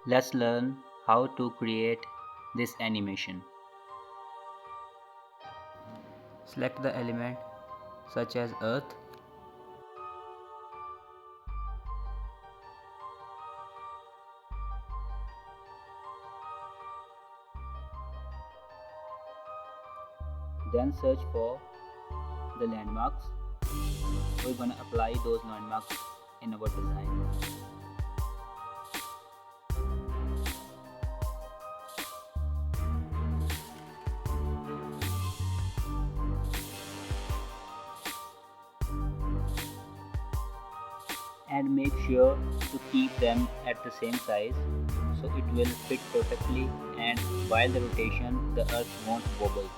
Let's learn how to create this animation. Select the element such as earth. Then search for the landmarks. We're gonna apply those landmarks in our design. And make sure to keep them at the same size so it will fit perfectly, and while the rotation the earth won't wobble.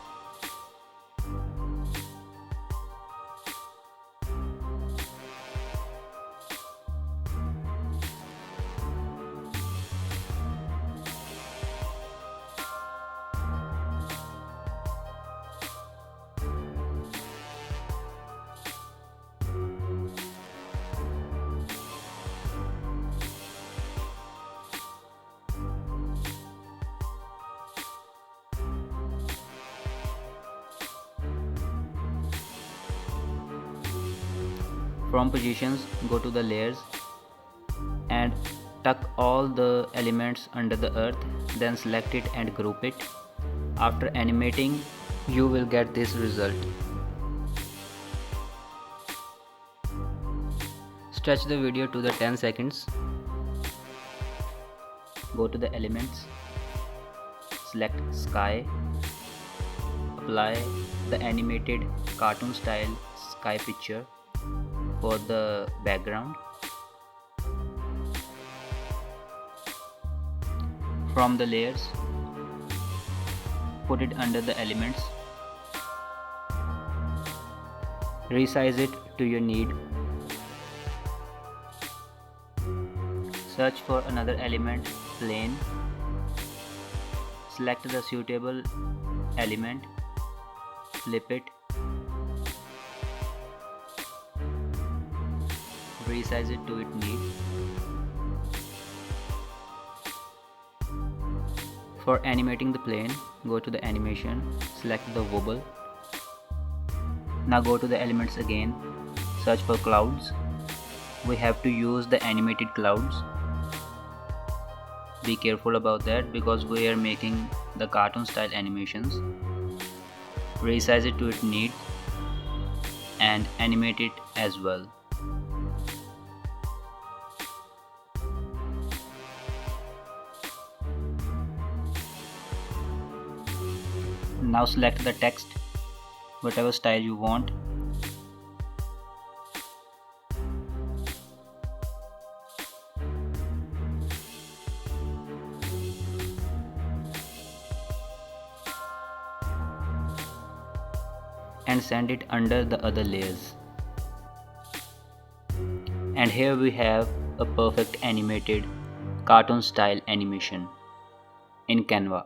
From positions, go to the layers and tuck all the elements under the earth, then select it and group it. After animating, you will get this result. Stretch the video to the 10 seconds. Go to the elements, select sky, apply the animated cartoon style sky picture for the background. From the layers, put it under the elements. Resize it to your need. Search for another element, plane. Select the suitable element, flip it, resize it to its need. For animating the plane, go to the animation, select the wobble. Now go to the elements again, search for clouds. We have to use the animated clouds. Be careful about that because we are making the cartoon style animations. Resize it to its need and animate it as well. Now select the text, whatever style you want. And send it under the other layers. And here we have a perfect animated cartoon style animation in Canva.